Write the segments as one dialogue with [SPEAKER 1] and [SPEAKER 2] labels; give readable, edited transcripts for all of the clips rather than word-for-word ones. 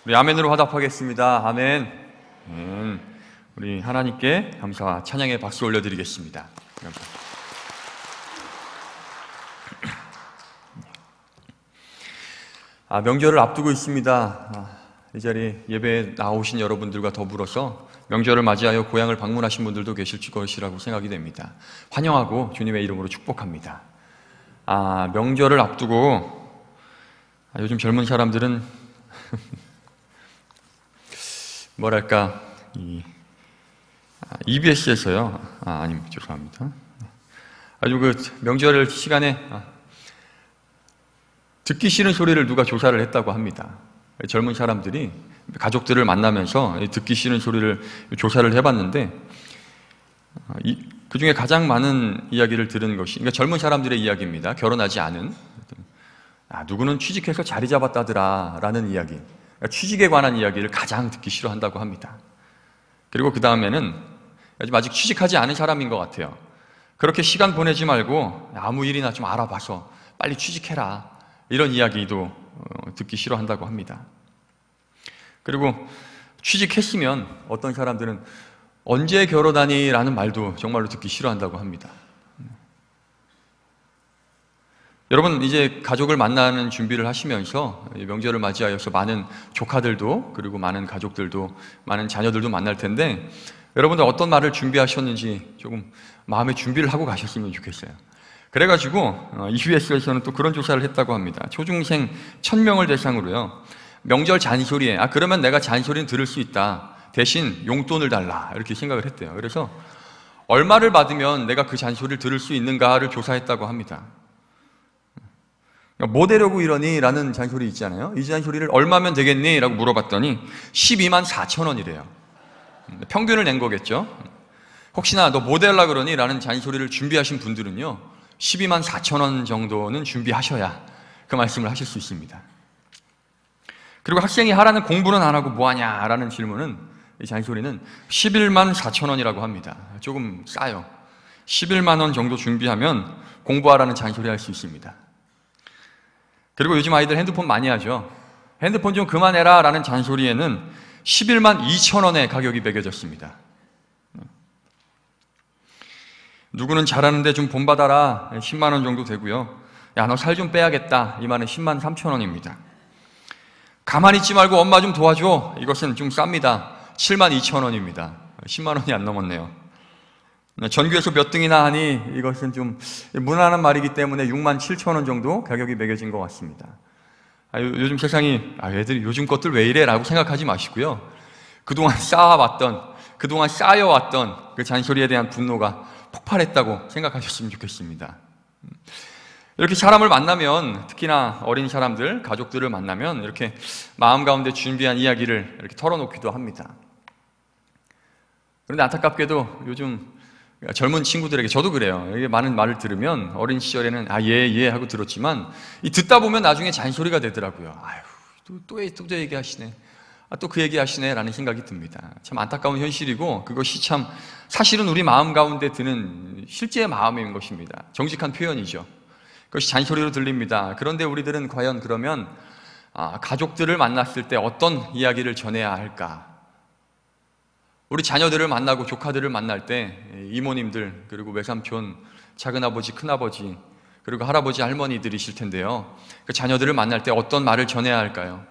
[SPEAKER 1] 우리 아멘으로 화답하겠습니다. 아멘. 우리 하나님께 감사와 찬양의 박수 올려드리겠습니다. 명절을 앞두고 있습니다. 이 자리 예배에 나오신 여러분들과 더불어서 명절을 맞이하여 고향을 방문하신 분들도 계실 것이라고 생각이 됩니다. 환영하고 주님의 이름으로 축복합니다. 명절을 앞두고 요즘 젊은 사람들은 뭐랄까 EBS에서요. 아닙니다. 죄송합니다. 아주 그 명절 시간에 듣기 싫은 소리를 누가 조사를 했다고 합니다. 젊은 사람들이 가족들을 만나면서 듣기 싫은 소리를 조사를 해봤는데 그 중에 가장 많은 이야기를 들은 것이, 그러니까 젊은 사람들의 이야기입니다. 결혼하지 않은 누구는 취직해서 자리 잡았다더라 라는 이야기, 그러니까 취직에 관한 이야기를 가장 듣기 싫어한다고 합니다. 그리고 그 다음에는 아직 취직하지 않은 사람인 것 같아요. 그렇게 시간 보내지 말고 아무 일이나 좀 알아봐서 빨리 취직해라, 이런 이야기도 듣기 싫어한다고 합니다. 그리고 취직했으면 어떤 사람들은 언제 결혼하니? 라는 말도 정말로 듣기 싫어한다고 합니다. 여러분, 이제 가족을 만나는 준비를 하시면서 명절을 맞이하여서 많은 조카들도, 그리고 많은 가족들도, 많은 자녀들도 만날 텐데, 여러분들 어떤 말을 준비하셨는지 조금 마음의 준비를 하고 가셨으면 좋겠어요. 그래가지고 EBS에서는 또 그런 조사를 했다고 합니다. 초중생 1000명을 대상으로요, 명절 잔소리에 그러면 내가 잔소리는 들을 수 있다, 대신 용돈을 달라, 이렇게 생각을 했대요. 그래서 얼마를 받으면 내가 그 잔소리를 들을 수 있는가를 조사했다고 합니다. 뭐 되려고 이러니? 라는 잔소리 있잖아요. 이 잔소리를 얼마면 되겠니? 라고 물어봤더니 12만 4천 원이래요. 평균을 낸 거겠죠. 혹시나 너 뭐 되려고 그러니? 라는 잔소리를 준비하신 분들은요, 12만 4천 원 정도는 준비하셔야 그 말씀을 하실 수 있습니다. 그리고 학생이 하라는 공부는 안 하고 뭐하냐? 라는 질문은, 이 잔소리는 11만 4천 원이라고 합니다. 조금 싸요. 11만 원 정도 준비하면 공부하라는 잔소리 할 수 있습니다. 그리고 요즘 아이들 핸드폰 많이 하죠. 핸드폰 좀 그만해라 라는 잔소리에는 11만 2천 원의 가격이 매겨졌습니다. 누구는 잘하는데 좀 본받아라, 10만 원 정도 되고요. 야, 너 살 좀 빼야겠다, 이 말은 10만 3천 원입니다. 가만히 있지 말고 엄마 좀 도와줘, 이것은 좀 쌉니다. 7만 2천 원입니다. 10만 원이 안 넘었네요. 전교에서 몇 등이나 하니, 이것은 좀 무난한 말이기 때문에 6만 7천 원 정도 가격이 매겨진 것 같습니다. 요즘 세상이, 애들이 요즘 것들 왜 이래? 라고 생각하지 마시고요. 그동안 쌓아왔던, 그동안 쌓여왔던 그 잔소리에 대한 분노가 폭발했다고 생각하셨으면 좋겠습니다. 이렇게 사람을 만나면, 특히나 어린 사람들, 가족들을 만나면 이렇게 마음 가운데 준비한 이야기를 이렇게 털어놓기도 합니다. 그런데 안타깝게도 요즘 젊은 친구들에게, 저도 그래요. 많은 말을 들으면 어린 시절에는 예 하고 들었지만, 이 듣다 보면 나중에 잔소리가 되더라고요. 또 얘기하시네, 또 그 얘기하시네 라는 생각이 듭니다. 참 안타까운 현실이고, 그것이 참 사실은 우리 마음 가운데 드는 실제의 마음인 것입니다. 정직한 표현이죠. 그것이 잔소리로 들립니다. 그런데 우리들은 과연 그러면 가족들을 만났을 때 어떤 이야기를 전해야 할까? 우리 자녀들을 만나고 조카들을 만날 때 이모님들, 그리고 외삼촌, 작은아버지, 큰아버지, 그리고 할아버지, 할머니들이실 텐데요, 그 자녀들을 만날 때 어떤 말을 전해야 할까요?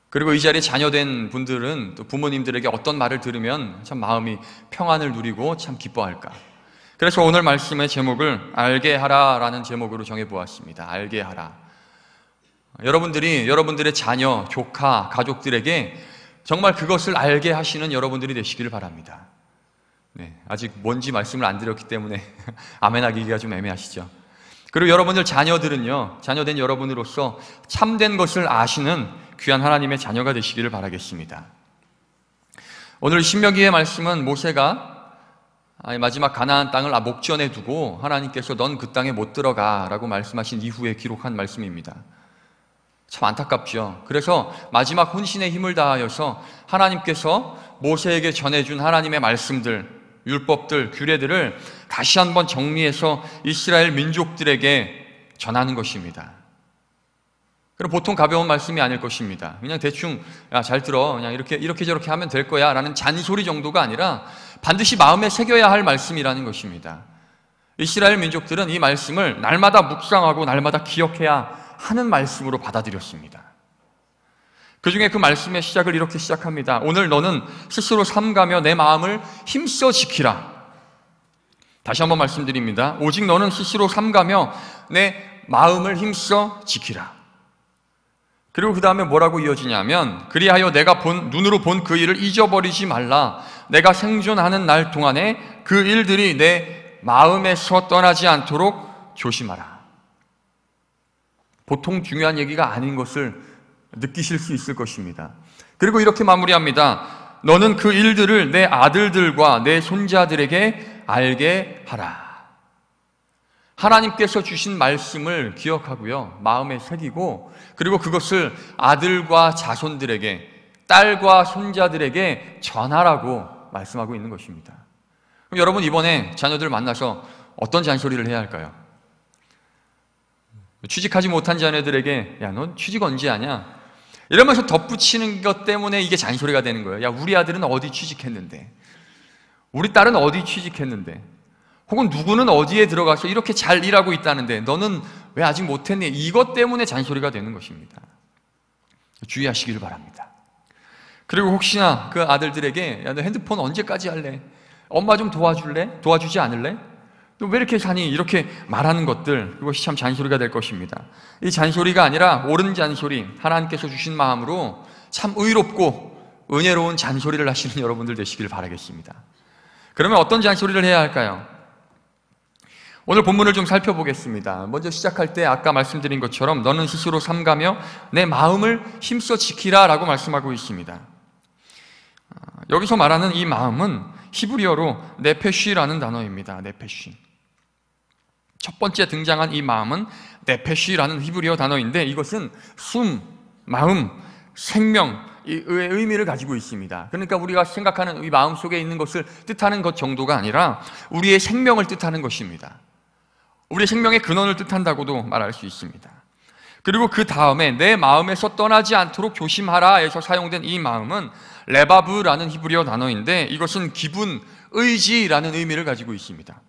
[SPEAKER 1] 그리고 이 자리에 자녀된 분들은 또 부모님들에게 어떤 말을 들으면 참 마음이 평안을 누리고 참 기뻐할까? 그래서 오늘 말씀의 제목을 알게 하라 라는 제목으로 정해보았습니다. 알게 하라. 여러분들이 여러분들의 자녀, 조카, 가족들에게 정말 그것을 알게 하시는 여러분들이 되시기를 바랍니다. 아직 뭔지 말씀을 안 드렸기 때문에 아멘하기가 좀 애매하시죠. 그리고 여러분들 자녀들은요, 자녀된 여러분으로서 참된 것을 아시는 귀한 하나님의 자녀가 되시기를 바라겠습니다. 오늘 신명기의 말씀은 모세가 마지막 가나안 땅을 목전에 두고 하나님께서 넌 그 땅에 못 들어가 라고 말씀하신 이후에 기록한 말씀입니다. 참 안타깝죠. 그래서 마지막 혼신의 힘을 다하여서 하나님께서 모세에게 전해준 하나님의 말씀들, 율법들, 규례들을 다시 한번 정리해서 이스라엘 민족들에게 전하는 것입니다. 그럼 보통 가벼운 말씀이 아닐 것입니다. 그냥 대충 야, 잘 들어, 그냥 이렇게 저렇게 하면 될 거야 라는 잔소리 정도가 아니라 반드시 마음에 새겨야 할 말씀이라는 것입니다. 이스라엘 민족들은 이 말씀을 날마다 묵상하고 날마다 기억해야 하는 말씀으로 받아들였습니다. 그 중에 그 말씀의 시작을 이렇게 시작합니다. 오늘 너는 스스로 삼가며 내 마음을 힘써 지키라. 다시 한번 말씀드립니다. 오직 너는 스스로 삼가며 내 마음을 힘써 지키라. 그리고 그 다음에 뭐라고 이어지냐면 그리하여 내가 눈으로 본 그 일을 잊어버리지 말라. 내가 생존하는 날 동안에 그 일들이 내 마음에서 떠나지 않도록 조심하라. 보통 중요한 얘기가 아닌 것을 느끼실 수 있을 것입니다. 그리고 이렇게 마무리합니다. 너는 그 일들을 내 아들들과 내 손자들에게 알게 하라. 하나님께서 주신 말씀을 기억하고요, 마음에 새기고, 그리고 그것을 아들과 자손들에게, 딸과 손자들에게 전하라고 말씀하고 있는 것입니다. 그럼 여러분, 이번에 자녀들 만나서 어떤 잔소리를 해야 할까요? 취직하지 못한 자녀들에게 야, 넌 취직 언제 하냐? 이러면서 덧붙이는 것 때문에 이게 잔소리가 되는 거예요. 야, 우리 아들은 어디 취직했는데, 우리 딸은 어디 취직했는데, 혹은 누구는 어디에 들어가서 이렇게 잘 일하고 있다는데 너는 왜 아직 못했니? 이것 때문에 잔소리가 되는 것입니다. 주의하시길 바랍니다. 그리고 혹시나 그 아들들에게 야, 너 핸드폰 언제까지 할래? 엄마 좀 도와줄래? 도와주지 않을래? 너 왜 이렇게 사니? 이렇게 말하는 것들, 그것이 참 잔소리가 될 것입니다. 이 잔소리가 아니라 옳은 잔소리, 하나님께서 주신 마음으로 참 의롭고 은혜로운 잔소리를 하시는 여러분들 되시길 바라겠습니다. 그러면 어떤 잔소리를 해야 할까요? 오늘 본문을 좀 살펴보겠습니다. 먼저 시작할 때 아까 말씀드린 것처럼 너는 스스로 삼가며 내 마음을 힘써 지키라 라고 말씀하고 있습니다. 여기서 말하는 이 마음은 히브리어로 네페쉬라는 단어입니다. 네페쉬. 첫 번째 등장한 이 마음은 네페쉬라는 히브리어 단어인데 이것은 숨, 마음, 생명, 의 의미를 가지고 있습니다. 그러니까 우리가 생각하는 이 마음 속에 있는 것을 뜻하는 것 정도가 아니라 우리의 생명을 뜻하는 것입니다. 우리의 생명의 근원을 뜻한다고도 말할 수 있습니다. 그리고 그 다음에 내 마음에서 떠나지 않도록 조심하라에서 사용된 이 마음은 레바브라는 히브리어 단어인데 이것은 기분, 의지라는 의미를 가지고 있습니다.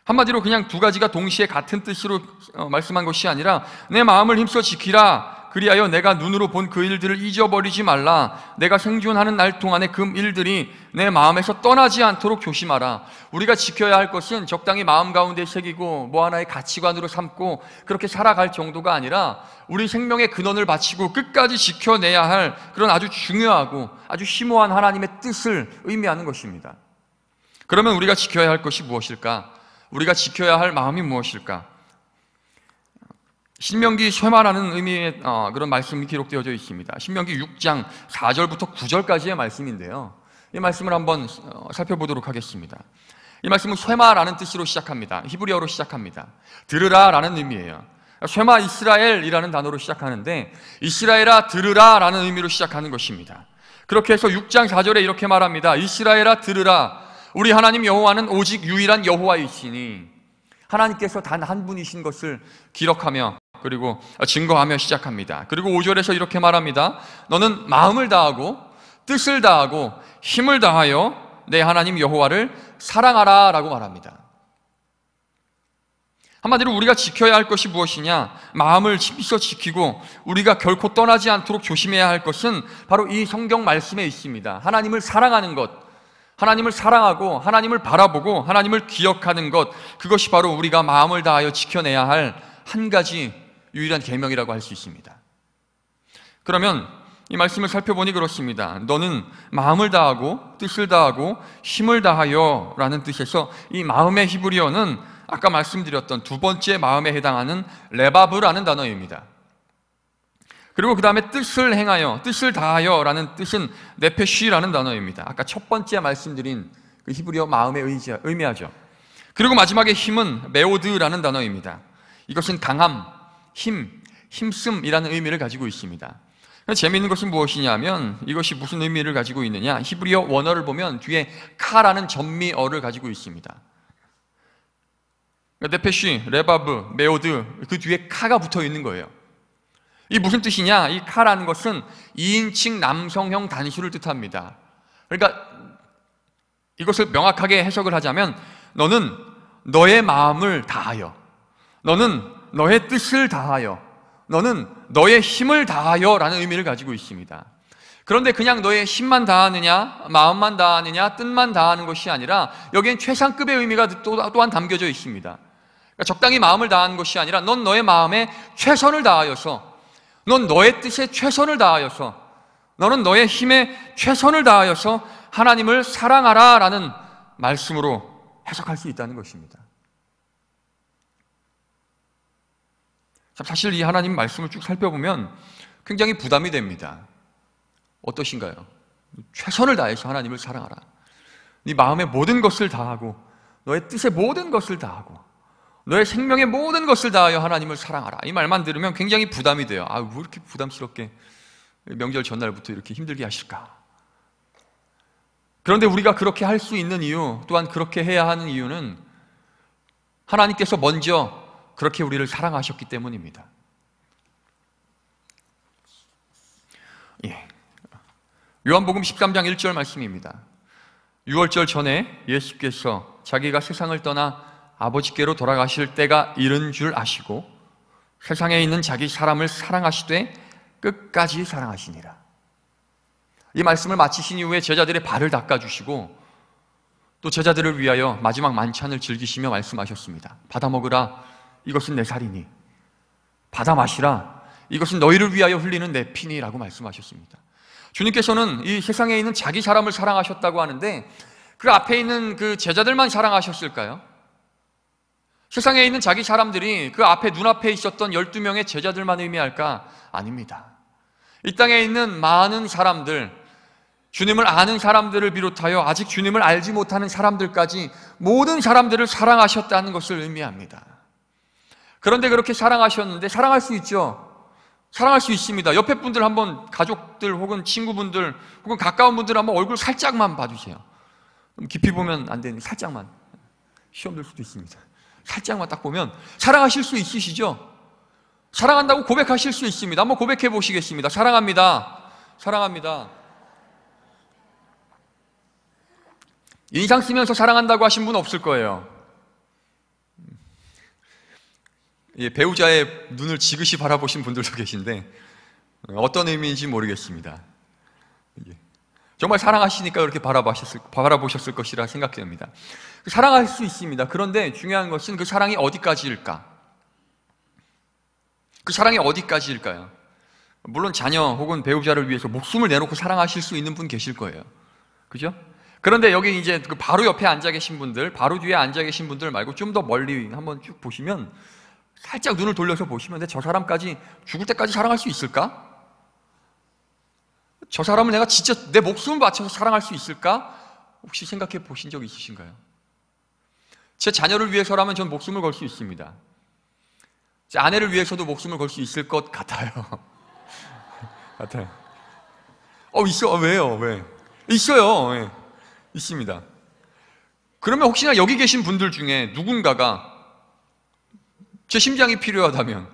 [SPEAKER 1] 한마디로 그냥 두 가지가 동시에 같은 뜻으로 말씀한 것이 아니라 내 마음을 힘써 지키라. 그리하여 내가 눈으로 본 그 일들을 잊어버리지 말라. 내가 생존하는 날 동안에 그 일들이 내 마음에서 떠나지 않도록 조심하라. 우리가 지켜야 할 것은 적당히 마음 가운데 새기고 뭐 하나의 가치관으로 삼고 그렇게 살아갈 정도가 아니라 우리 생명의 근원을 바치고 끝까지 지켜내야 할 그런 아주 중요하고 아주 심오한 하나님의 뜻을 의미하는 것입니다. 그러면 우리가 지켜야 할 것이 무엇일까? 우리가 지켜야 할 마음이 무엇일까? 신명기 쇠마라는 의미의 그런 말씀이 기록되어져 있습니다. 신명기 6장 4절부터 9절까지의 말씀인데요. 이 말씀을 한번 살펴보도록 하겠습니다. 이 말씀은 쇠마라는 뜻으로 시작합니다. 히브리어로 시작합니다. 들으라라는 의미예요. 쇠마 이스라엘이라는 단어로 시작하는데 이스라엘아 들으라라는 의미로 시작하는 것입니다. 그렇게 해서 6장 4절에 이렇게 말합니다. 이스라엘아 들으라. 우리 하나님 여호와는 오직 유일한 여호와이시니 하나님께서 단 한 분이신 것을 기록하며 그리고 증거하며 시작합니다. 그리고 5절에서 이렇게 말합니다. 너는 마음을 다하고 뜻을 다하고 힘을 다하여 내 하나님 여호와를 사랑하라 라고 말합니다. 한마디로 우리가 지켜야 할 것이 무엇이냐? 마음을 힘써 지키고 우리가 결코 떠나지 않도록 조심해야 할 것은 바로 이 성경 말씀에 있습니다. 하나님을 사랑하는 것, 하나님을 사랑하고 하나님을 바라보고 하나님을 기억하는 것, 그것이 바로 우리가 마음을 다하여 지켜내야 할 한 가지 유일한 계명이라고 할 수 있습니다. 그러면 이 말씀을 살펴보니 그렇습니다. 너는 마음을 다하고 뜻을 다하고 힘을 다하여 라는 뜻에서 이 마음의 히브리어는 아까 말씀드렸던 두 번째 마음에 해당하는 레바브라는 단어입니다. 그리고 그 다음에 뜻을 행하여, 뜻을 다하여 라는 뜻은 네페쉬라는 단어입니다. 아까 첫 번째 말씀드린 그 히브리어 마음의 의미하죠. 그리고 마지막에 힘은 메오드라는 단어입니다. 이것은 강함, 힘씀이라는 의미를 가지고 있습니다. 재미있는 것은 무엇이냐면 이것이 무슨 의미를 가지고 있느냐? 히브리어 원어를 보면 뒤에 카라는 전미어를 가지고 있습니다. 네페쉬, 레바브, 메오드, 그 뒤에 카가 붙어 있는 거예요. 이 무슨 뜻이냐? 이 카라는 것은 2인칭 남성형 단수를 뜻합니다. 그러니까 이것을 명확하게 해석을 하자면, 너는 너의 마음을 다하여, 너는 너의 뜻을 다하여, 너는 너의 힘을 다하여 라는 의미를 가지고 있습니다. 그런데 그냥 너의 힘만 다하느냐, 마음만 다하느냐, 뜻만 다하는 것이 아니라 여기엔 최상급의 의미가 또한 담겨져 있습니다. 그러니까 적당히 마음을 다하는 것이 아니라 넌 너의 마음에 최선을 다하여서, 넌 너의 뜻에 최선을 다하여서, 너는 너의 힘에 최선을 다하여서 하나님을 사랑하라 라는 말씀으로 해석할 수 있다는 것입니다. 사실 이 하나님 말씀을 쭉 살펴보면 굉장히 부담이 됩니다. 어떠신가요? 최선을 다해서 하나님을 사랑하라. 네 마음의 모든 것을 다하고, 너의 뜻의 모든 것을 다하고, 너의 생명의 모든 것을 다하여 하나님을 사랑하라. 이 말만 들으면 굉장히 부담이 돼요. 왜 이렇게 부담스럽게 명절 전날부터 이렇게 힘들게 하실까? 그런데 우리가 그렇게 할 수 있는 이유, 또한 그렇게 해야 하는 이유는 하나님께서 먼저 그렇게 우리를 사랑하셨기 때문입니다. 요한복음 13장 1절 말씀입니다. 유월절 전에 예수께서 자기가 세상을 떠나 아버지께로 돌아가실 때가 이른 줄 아시고 세상에 있는 자기 사람을 사랑하시되 끝까지 사랑하시니라. 이 말씀을 마치신 이후에 제자들의 발을 닦아주시고 또 제자들을 위하여 마지막 만찬을 즐기시며 말씀하셨습니다. 받아 먹으라, 이것은 내 살이니. 받아 마시라, 이것은 너희를 위하여 흘리는 내 피니라고 말씀하셨습니다. 주님께서는 이 세상에 있는 자기 사람을 사랑하셨다고 하는데 그 앞에 있는 그 제자들만 사랑하셨을까요? 세상에 있는 자기 사람들이 그 앞에 눈앞에 있었던 12명의 제자들만 의미할까? 아닙니다. 이 땅에 있는 많은 사람들, 주님을 아는 사람들을 비롯하여 아직 주님을 알지 못하는 사람들까지 모든 사람들을 사랑하셨다는 것을 의미합니다. 그런데 그렇게 사랑하셨는데 사랑할 수 있죠? 사랑할 수 있습니다. 옆에 분들 한번, 가족들 혹은 친구분들 혹은 가까운 분들 한번 얼굴 살짝만 봐주세요. 깊이 보면 안 되는데 살짝만, 시험 들 수도 있습니다. 살짝만 딱 보면 사랑하실 수 있으시죠? 사랑한다고 고백하실 수 있습니다. 한번 고백해 보시겠습니다. 사랑합니다. 사랑합니다. 인상 쓰면서 사랑한다고 하신 분 없을 거예요. 배우자의 눈을 지그시 바라보신 분들도 계신데 어떤 의미인지 모르겠습니다. 정말 사랑하시니까 그렇게 바라보셨을 것이라 생각됩니다. 사랑할 수 있습니다. 그런데 중요한 것은 그 사랑이 어디까지일까? 그 사랑이 어디까지일까요? 물론 자녀 혹은 배우자를 위해서 목숨을 내놓고 사랑하실 수 있는 분 계실 거예요. 그죠? 그런데 여기 이제 그 바로 옆에 앉아 계신 분들, 바로 뒤에 앉아 계신 분들 말고 좀 더 멀리 한번 쭉 보시면, 살짝 눈을 돌려서 보시면 저 사람까지 죽을 때까지 사랑할 수 있을까? 저 사람을 내가 진짜 내 목숨을 바쳐서 사랑할 수 있을까? 혹시 생각해 보신 적 있으신가요? 제 자녀를 위해서라면 전 목숨을 걸 수 있습니다. 제 아내를 위해서도 목숨을 걸 수 있을 것 같아요. 같아요. 있어. 왜요? 왜? 있어요. 네. 있습니다. 그러면 혹시나 여기 계신 분들 중에 누군가가 제 심장이 필요하다면,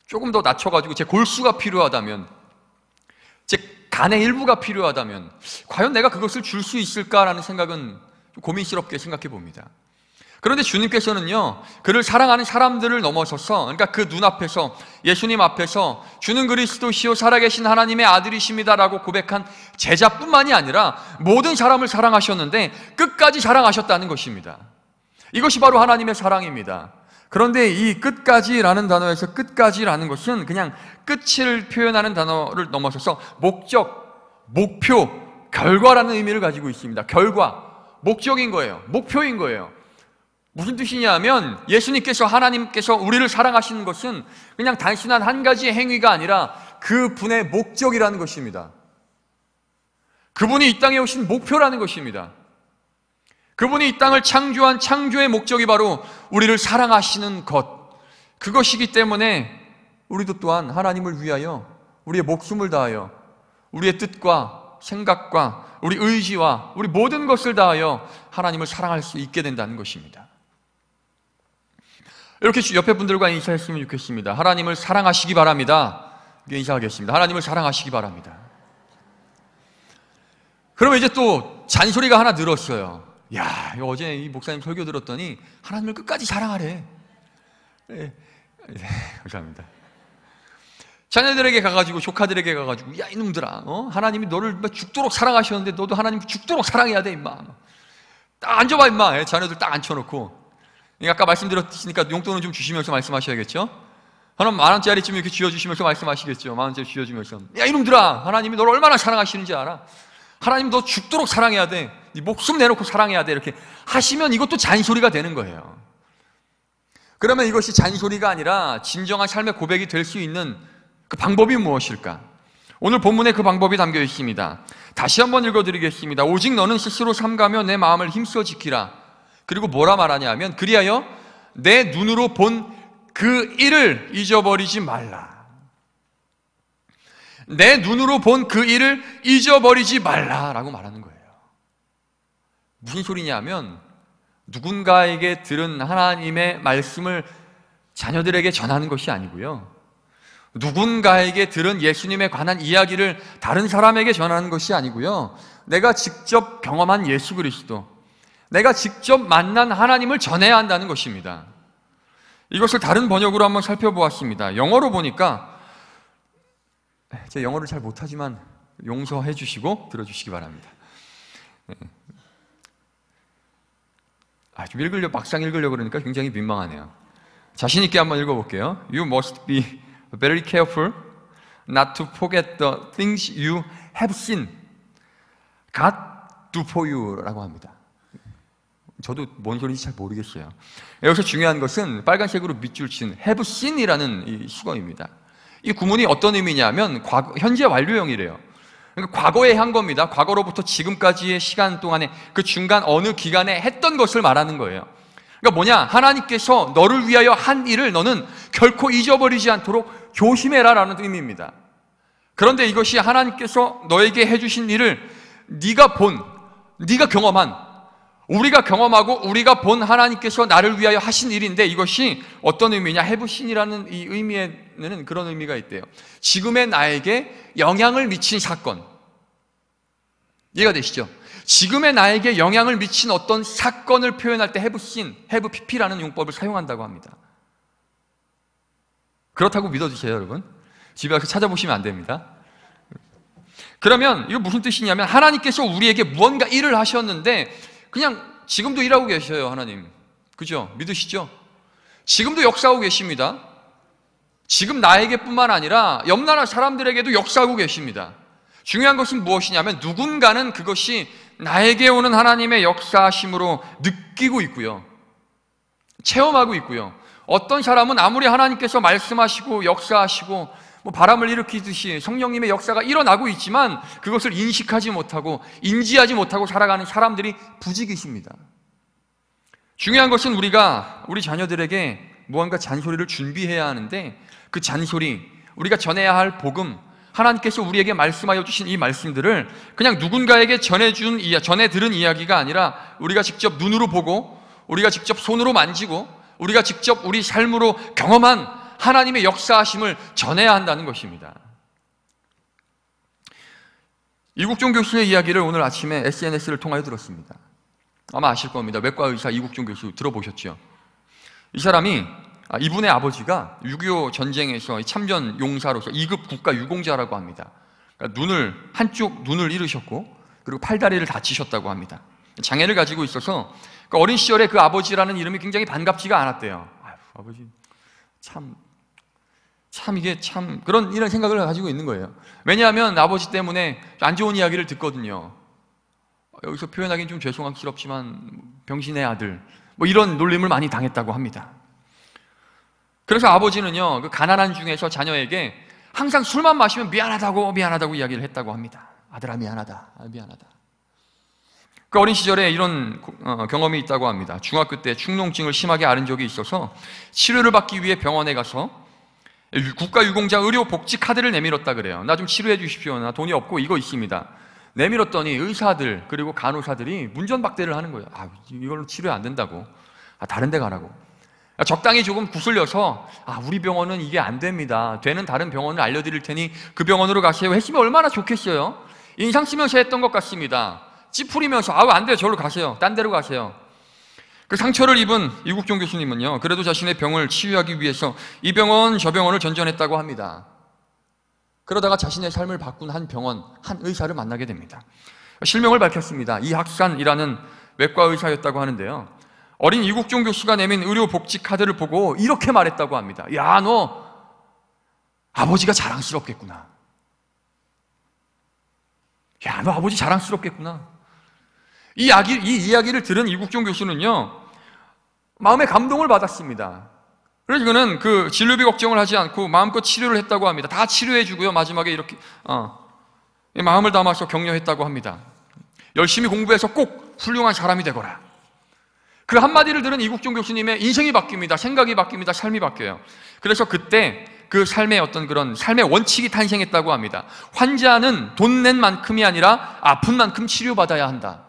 [SPEAKER 1] 조금 더 낮춰가지고 제 골수가 필요하다면, 제 간의 일부가 필요하다면 과연 내가 그것을 줄 수 있을까라는 생각은 좀 고민스럽게 생각해 봅니다. 그런데 주님께서는요, 그를 사랑하는 사람들을 넘어서서, 그러니까 그 눈앞에서, 예수님 앞에서 주는 그리스도시요 살아계신 하나님의 아들이십니다라고 고백한 제자뿐만이 아니라 모든 사람을 사랑하셨는데 끝까지 사랑하셨다는 것입니다. 이것이 바로 하나님의 사랑입니다. 그런데 이 끝까지라는 단어에서 끝까지라는 것은 그냥 끝을 표현하는 단어를 넘어서서 목적, 목표, 결과라는 의미를 가지고 있습니다. 결과, 목적인 거예요. 목표인 거예요. 무슨 뜻이냐면 예수님께서, 하나님께서 우리를 사랑하시는 것은 그냥 단순한 한 가지의 행위가 아니라 그분의 목적이라는 것입니다. 그분이 이 땅에 오신 목표라는 것입니다. 그분이 이 땅을 창조한 창조의 목적이 바로 우리를 사랑하시는 것, 그것이기 때문에 우리도 또한 하나님을 위하여 우리의 목숨을 다하여 우리의 뜻과 생각과 우리 의지와 우리 모든 것을 다하여 하나님을 사랑할 수 있게 된다는 것입니다. 이렇게 옆에 분들과 인사했으면 좋겠습니다. 하나님을 사랑하시기 바랍니다. 이렇게 인사하겠습니다. 하나님을 사랑하시기 바랍니다. 그러면 이제 또 잔소리가 하나 늘었어요. 야, 어제 이 목사님 설교 들었더니 하나님을 끝까지 사랑하래. 네, 감사합니다. 자녀들에게 가가지고, 조카들에게 가가지고, 야, 이놈들아, 하나님이 너를 죽도록 사랑하셨는데 너도 하나님 죽도록 사랑해야 돼, 임마. 딱 앉아봐, 임마. 자녀들 딱 앉혀놓고. 아까 말씀드렸으니까 용돈은 좀 주시면서 말씀하셔야겠죠? 하나님 10,000원짜리쯤 이렇게 쥐어주시면서 말씀하시겠죠? 10,000원짜리 쥐어주면서. 야, 이놈들아, 하나님이 너를 얼마나 사랑하시는지 알아? 하나님 너 죽도록 사랑해야 돼. 네 목숨 내놓고 사랑해야 돼. 이렇게 하시면 이것도 잔소리가 되는 거예요. 그러면 이것이 잔소리가 아니라 진정한 삶의 고백이 될 수 있는 그 방법이 무엇일까? 오늘 본문에 그 방법이 담겨 있습니다. 다시 한번 읽어드리겠습니다. 오직 너는 스스로 삼가며 내 마음을 힘써 지키라. 그리고 뭐라 말하냐 하면, 그리하여 내 눈으로 본 그 일을 잊어버리지 말라. 내 눈으로 본 그 일을 잊어버리지 말라라고 말하는 거예요. 무슨 소리냐면, 누군가에게 들은 하나님의 말씀을 자녀들에게 전하는 것이 아니고요, 누군가에게 들은 예수님에 관한 이야기를 다른 사람에게 전하는 것이 아니고요, 내가 직접 경험한 예수 그리스도, 내가 직접 만난 하나님을 전해야 한다는 것입니다. 이것을 다른 번역으로 한번 살펴보았습니다. 영어로 보니까, 제가 영어를 잘 못하지만 용서해 주시고 들어주시기 바랍니다. 좀 막상 읽으려고 그러니까 굉장히 민망하네요. 자신 있게 한번 읽어볼게요. You must be very careful not to forget the things you have seen God do for you 라고 합니다. 저도 뭔 소리인지 잘 모르겠어요. 여기서 중요한 것은 빨간색으로 밑줄 친 have seen이라는 이 수거입니다. 이 구문이 어떤 의미냐면 현재 완료형이래요. 그러니까 과거에 한 겁니다. 과거로부터 지금까지의 시간 동안에 그 중간 어느 기간에 했던 것을 말하는 거예요. 그러니까 뭐냐? 하나님께서 너를 위하여 한 일을 너는 결코 잊어버리지 않도록 조심해라라는 의미입니다. 그런데 이것이 하나님께서 너에게 해주신 일을 네가 경험한, 우리가 경험하고 우리가 본 하나님께서 나를 위하여 하신 일인데, 이것이 어떤 의미냐? 해부신이라는 이 의미에는 그런 의미가 있대요. 지금의 나에게 영향을 미친 사건. 이해가 되시죠? 지금의 나에게 영향을 미친 어떤 사건을 표현할 때 해부신, 해부피피라는 용법을 사용한다고 합니다. 그렇다고 믿어주세요, 여러분. 집에 가서 찾아보시면 안 됩니다. 그러면 이거 무슨 뜻이냐면, 하나님께서 우리에게 무언가 일을 하셨는데 그냥 지금도 일하고 계셔요, 하나님. 그죠? 믿으시죠? 지금도 역사하고 계십니다. 지금 나에게뿐만 아니라 옆나라 사람들에게도 역사하고 계십니다. 중요한 것은 무엇이냐면, 누군가는 그것이 나에게 오는 하나님의 역사하심으로 느끼고 있고요, 체험하고 있고요. 어떤 사람은 아무리 하나님께서 말씀하시고 역사하시고 바람을 일으키듯이 성령님의 역사가 일어나고 있지만 그것을 인식하지 못하고 인지하지 못하고 살아가는 사람들이 부지기십니다. 중요한 것은 우리 자녀들에게 무언가 잔소리를 준비해야 하는데, 그 잔소리, 우리가 전해야 할 복음, 하나님께서 우리에게 말씀하여 주신 이 말씀들을 그냥 누군가에게 전해 들은 이야기가 아니라 우리가 직접 눈으로 보고, 우리가 직접 손으로 만지고, 우리가 직접 우리 삶으로 경험한 하나님의 역사하심을 전해야 한다는 것입니다. 이국종 교수의 이야기를 오늘 아침에 SNS를 통하여 들었습니다. 아마 아실 겁니다. 외과 의사 이국종 교수 들어보셨죠? 이 사람이, 이분의 아버지가 6.25 전쟁에서 참전 용사로서 2급 국가 유공자라고 합니다. 그러니까 한쪽 눈을 잃으셨고, 그리고 팔다리를 다치셨다고 합니다. 장애를 가지고 있어서 어린 시절에 그 아버지라는 이름이 굉장히 반갑지가 않았대요. 아버지 이런 생각을 가지고 있는 거예요. 왜냐하면 아버지 때문에 안 좋은 이야기를 듣거든요. 여기서 표현하기는 좀 죄송스럽지만 병신의 아들, 이런 놀림을 많이 당했다고 합니다. 그래서 아버지는요, 그 가난한 중에서 자녀에게 항상 술만 마시면 미안하다고 이야기를 했다고 합니다. 아들아, 미안하다. 그 어린 시절에 이런 경험이 있다고 합니다. 중학교 때 축농증을 심하게 앓은 적이 있어서 치료를 받기 위해 병원에 가서 국가유공자 의료복지 카드를 내밀었다 그래요. 나 좀 치료해 주십시오. 나 돈이 없고 이거 있습니다. 내밀었더니 의사들 그리고 간호사들이 문전박대를 하는 거예요. 이걸로 치료 안 된다고. 다른 데 가라고. 적당히 조금 구슬려서 우리 병원은 이게 안 됩니다, 되는 다른 병원을 알려드릴 테니 그 병원으로 가세요 했으면 얼마나 좋겠어요. 인상 쓰면서 했던 것 같습니다. 찌푸리면서 안 돼요, 저로 가세요, 딴 데로 가세요. 그 상처를 입은 이국종 교수님은요, 그래도 자신의 병을 치유하기 위해서 이 병원 저 병원을 전전했다고 합니다. 그러다가 자신의 삶을 바꾼 한 의사를 만나게 됩니다. 실명을 밝혔습니다. 이학산이라는 외과 의사였다고 하는데요, 어린 이국종 교수가 내민 의료복지 카드를 보고 이렇게 말했다고 합니다. 야, 너 아버지가 자랑스럽겠구나. 야, 너 아버지 자랑스럽겠구나. 이 이야기를 들은 이국종 교수는요, 마음에 감동을 받았습니다. 그래서 그는 그 진료비 걱정을 하지 않고 마음껏 치료를 했다고 합니다. 다 치료해주고요, 마지막에 이렇게 마음을 담아서 격려했다고 합니다. 열심히 공부해서 꼭 훌륭한 사람이 되거라. 그 한마디를 들은 이국종 교수님의 인생이 바뀝니다. 생각이 바뀝니다. 삶이 바뀌어요. 그래서 그때 그 삶의 어떤 그런 삶의 원칙이 탄생했다고 합니다. 환자는 돈 낸 만큼이 아니라 아픈 만큼 치료받아야 한다.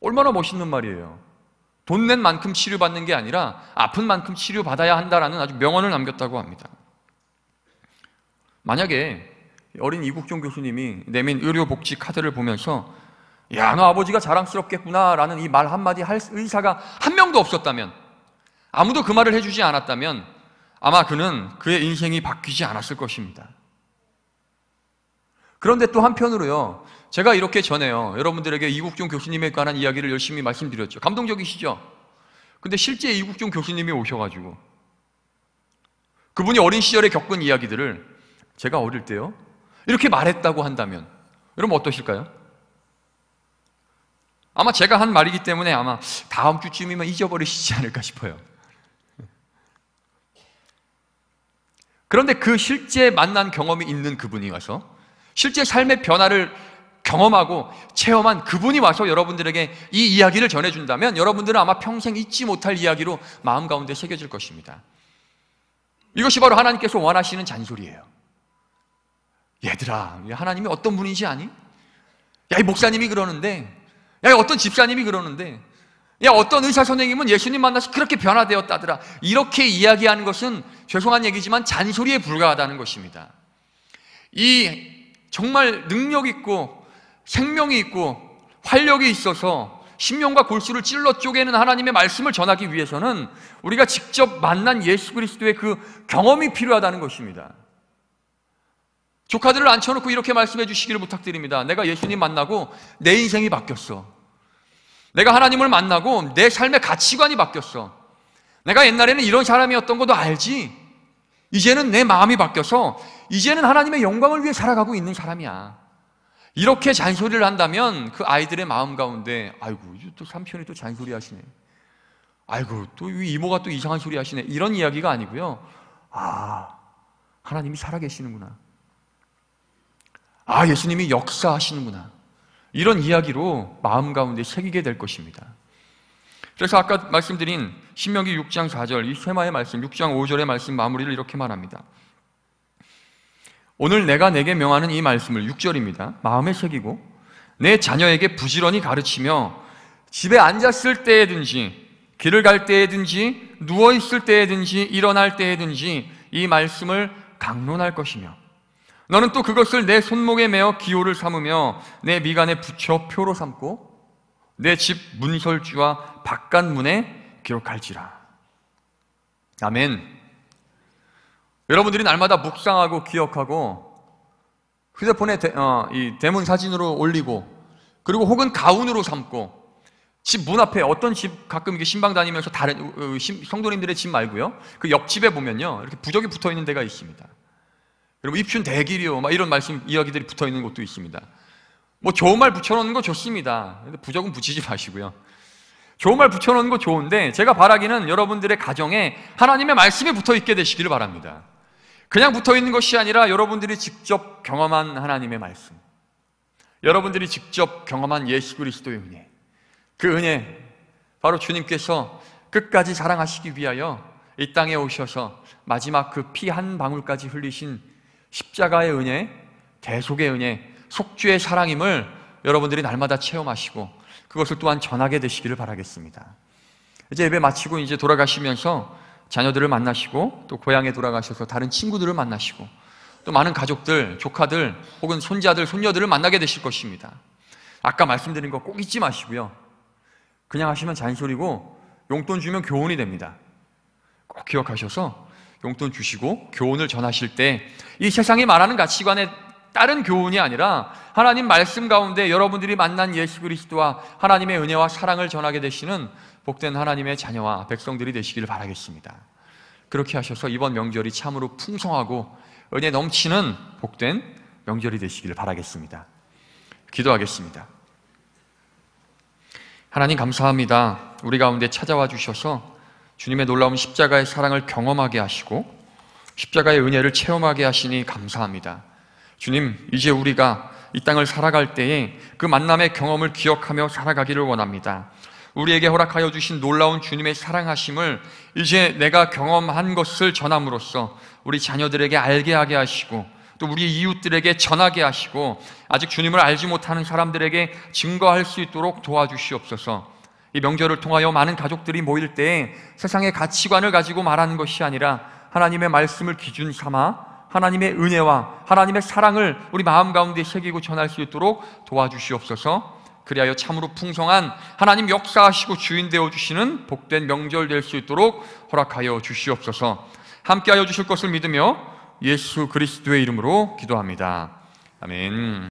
[SPEAKER 1] 얼마나 멋있는 말이에요. 돈 낸 만큼 치료받는 게 아니라 아픈 만큼 치료받아야 한다라는 아주 명언을 남겼다고 합니다. 만약에 어린 이국종 교수님이 내민 의료복지 카드를 보면서 야, 너 아버지가 자랑스럽겠구나 라는 이 말 한마디 할 의사가 한 명도 없었다면, 아무도 그 말을 해주지 않았다면 아마 그는 그의 인생이 바뀌지 않았을 것입니다. 그런데 또 한편으로요, 제가 이렇게 전해요, 여러분들에게 이국종 교수님에 관한 이야기를 열심히 말씀드렸죠. 감동적이시죠? 근데 실제 이국종 교수님이 오셔가지고 그분이 어린 시절에 겪은 이야기들을 제가 어릴 때요 이렇게 말했다고 한다면 여러분 어떠실까요? 아마 제가 한 말이기 때문에 아마 다음 주쯤이면 잊어버리시지 않을까 싶어요. 그런데 그 실제 만난 경험이 있는 그분이 와서, 실제 삶의 변화를 경험하고 체험한 그분이 와서 여러분들에게 이 이야기를 전해준다면 여러분들은 아마 평생 잊지 못할 이야기로 마음 가운데 새겨질 것입니다. 이것이 바로 하나님께서 원하시는 잔소리예요. 얘들아, 하나님이 어떤 분인지 아니? 야, 이 목사님이 그러는데, 야, 어떤 집사님이 그러는데, 야, 어떤 의사 선생님은 예수님 만나서 그렇게 변화되었다더라. 이렇게 이야기하는 것은 죄송한 얘기지만 잔소리에 불과하다는 것입니다. 이 정말 능력 있고 생명이 있고 활력이 있어서 심령과 골수를 찔러 쪼개는 하나님의 말씀을 전하기 위해서는 우리가 직접 만난 예수 그리스도의 그 경험이 필요하다는 것입니다. 조카들을 앉혀놓고 이렇게 말씀해 주시기를 부탁드립니다. 내가 예수님 만나고 내 인생이 바뀌었어. 내가 하나님을 만나고 내 삶의 가치관이 바뀌었어. 내가 옛날에는 이런 사람이었던 것도 알지. 이제는 내 마음이 바뀌어서 이제는 하나님의 영광을 위해 살아가고 있는 사람이야. 이렇게 잔소리를 한다면 그 아이들의 마음 가운데 아이고 또 삼촌이 또 잔소리 하시네, 아이고 또 이모가 또 이상한 소리 하시네, 이런 이야기가 아니고요, 하나님이 살아계시는구나, 예수님이 역사하시는구나, 이런 이야기로 마음 가운데 새기게 될 것입니다. 그래서 아까 말씀드린 신명기 6장 4절 이 쇠마의 말씀, 6장 5절의 말씀 마무리를 이렇게 말합니다. 오늘 내가 내게 명하는 이 말씀을, 6절입니다, 마음에 새기고 내 자녀에게 부지런히 가르치며 집에 앉았을 때에든지 길을 갈 때에든지 누워있을 때에든지 일어날 때에든지 이 말씀을 강론할 것이며 너는 또 그것을 내 손목에 메어 기호를 삼으며 내 미간에 붙여 표로 삼고 내 집 문설주와 바깥문에 기록할지라. 아멘. 여러분들이 날마다 묵상하고 기억하고 휴대폰에 이 대문 사진으로 올리고 그리고 혹은 가운으로 삼고 집 문 앞에, 어떤 집 가끔 이게 신방 다니면서 다른 성도님들의 집 말고요, 그 옆집에 보면요 이렇게 부적이 붙어 있는 데가 있습니다. 여러분 입춘 대길이요 막 이런 말씀 이야기들이 붙어 있는 곳도 있습니다. 뭐 좋은 말 붙여놓는 거 좋습니다. 근데 부적은 붙이지 마시고요. 좋은 말 붙여놓는 거 좋은데 제가 바라기는 여러분들의 가정에 하나님의 말씀이 붙어 있게 되시기를 바랍니다. 그냥 붙어 있는 것이 아니라 여러분들이 직접 경험한 하나님의 말씀, 여러분들이 직접 경험한 예수 그리스도의 은혜, 그 은혜 바로 주님께서 끝까지 사랑하시기 위하여 이 땅에 오셔서 마지막 그 피 한 방울까지 흘리신 십자가의 은혜, 대속의 은혜, 속죄의 사랑임을 여러분들이 날마다 체험하시고 그것을 또한 전하게 되시기를 바라겠습니다. 이제 예배 마치고 이제 돌아가시면서 자녀들을 만나시고 또 고향에 돌아가셔서 다른 친구들을 만나시고 또 많은 가족들, 조카들 혹은 손자들, 손녀들을 만나게 되실 것입니다. 아까 말씀드린 거 꼭 잊지 마시고요. 그냥 하시면 잔소리고 용돈 주면 교훈이 됩니다. 꼭 기억하셔서 용돈 주시고 교훈을 전하실 때 이 세상이 말하는 가치관에 다른 교훈이 아니라 하나님 말씀 가운데 여러분들이 만난 예수 그리스도와 하나님의 은혜와 사랑을 전하게 되시는 복된 하나님의 자녀와 백성들이 되시기를 바라겠습니다. 그렇게 하셔서 이번 명절이 참으로 풍성하고 은혜 넘치는 복된 명절이 되시기를 바라겠습니다. 기도하겠습니다. 하나님 감사합니다. 우리 가운데 찾아와 주셔서 주님의 놀라운 십자가의 사랑을 경험하게 하시고 십자가의 은혜를 체험하게 하시니 감사합니다. 주님, 이제 우리가 이 땅을 살아갈 때에 그 만남의 경험을 기억하며 살아가기를 원합니다. 우리에게 허락하여 주신 놀라운 주님의 사랑하심을 이제 내가 경험한 것을 전함으로써 우리 자녀들에게 알게 하게 하시고 또 우리 이웃들에게 전하게 하시고 아직 주님을 알지 못하는 사람들에게 증거할 수 있도록 도와주시옵소서. 이 명절을 통하여 많은 가족들이 모일 때에 세상의 가치관을 가지고 말하는 것이 아니라 하나님의 말씀을 기준 삼아 하나님의 은혜와 하나님의 사랑을 우리 마음 가운데 새기고 전할 수 있도록 도와주시옵소서. 그리하여 참으로 풍성한 하나님 역사하시고 주인 되어주시는 복된 명절 될 수 있도록 허락하여 주시옵소서. 함께하여 주실 것을 믿으며 예수 그리스도의 이름으로 기도합니다. 아멘.